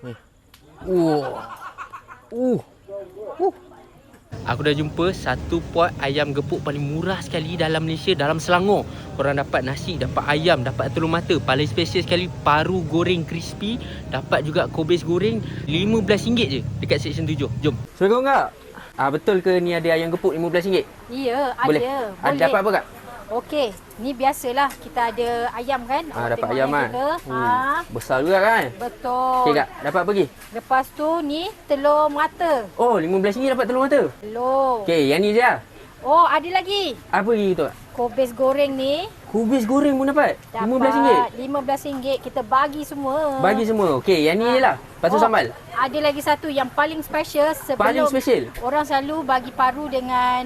Ni. Uh. Uh. Uh. Aku dah jumpa satu pot ayam gepuk paling murah sekali dalam Malaysia, dalam Selangor. Korang dapat nasi, dapat ayam, dapat telur mata. Paling special sekali paru goreng crispy. Dapat juga kobis goreng RM15 je dekat section 7. Jom. Assalamualaikum kak. Betul ke ni ada ayam gepuk RM15? Ya, ada. Boleh. Boleh. Dapat apa kak? Okey, ni biasalah kita ada ayam kan. Awak Dapat tengok ayam kan? Besar juga kan? Betul. Okey kak, dapat apa lagi? Lepas tu ni telur mata. Oh, RM15 dapat telur mata. Telur. Okey, yang ni je lah. Oh, ada lagi. Apa lagi tu? Kobis goreng ni. Kubis goreng pun dapat? RM15? RM15 kita bagi semua. Bagi semua. Okey, yang ni je lah. Lepas tu sambal. Ada lagi satu yang paling special sebelum Paling special? orang selalu bagi paru dengan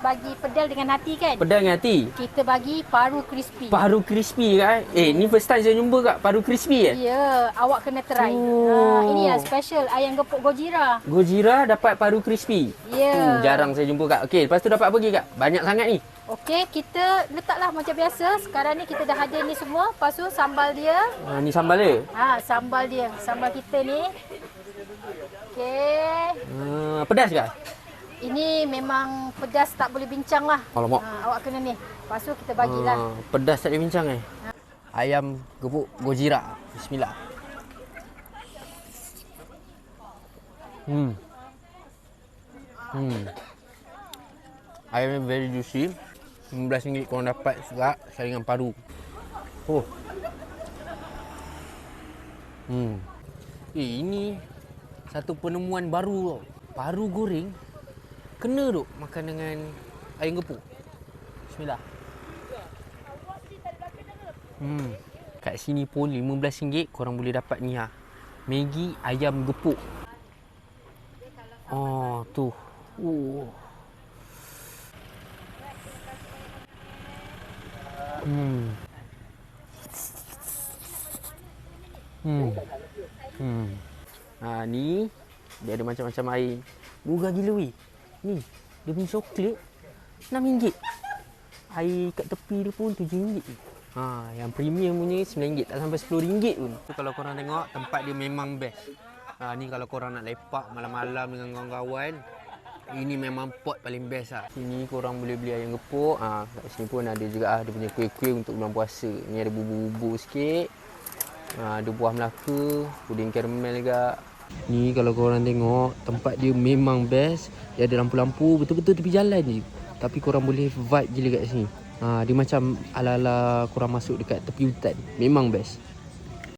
bagi pedal dengan hati kan? Pedal dengan hati. Kita bagi paru crispy. Paru crispy kan? Ni first time saya jumpa kak paru crispy Ya, awak kena try. Inilah special ayam gepuk Gojira. Gojira dapat paru crispy. Ya. Jarang saya jumpa kak. Okey, lepas tu dapat apa lagi kak? Banyak sangat ni. Okey, kita letaklah macam biasa. Sekarang ni kita dah ada ni semua. Lepas tu sambal dia. Ni sambal dia? Sambal dia. Sambal kita ni. Okey. Pedas kak? Ini memang pedas tak boleh bincang lah. Alamak. Awak kena ni. Lepas tu kita bagilah. Pedas tak boleh bincang Ayam gepuk Gojira. Bismillah. Ayamnya very juicy. RM15 korang dapat juga sekali dengan paru. Ini satu penemuan baru tau. Paru goreng kena duk makan dengan ayam gepuk. Bismillah. Kat sini pun RM15 korang boleh dapat ni Maggi ayam gepuk. Tu. Ni dia ada macam-macam air. Murah gila weh. Ni dia punya coklat RM6. Air kat tepi dia pun RM7. Yang premium punya RM9, tak sampai RM10 pun. Kalau korang tengok tempat dia memang best. Ni kalau korang nak lepak malam-malam dengan kawan-kawan, ini memang pot paling best lah. Sini korang boleh beli ayam gepuk. Kat sini pun ada juga dia punya kuih-kuih untuk bulan puasa. Ni ada bubur-bubur sikit. Ada buah Melaka, puding karamel juga. Ni kalau korang tengok tempat dia memang best. Dia ada lampu-lampu betul-betul tepi jalan je. Tapi korang boleh vibe gila kat sini. Dia macam ala-ala korang masuk dekat tepi hutan. Memang best.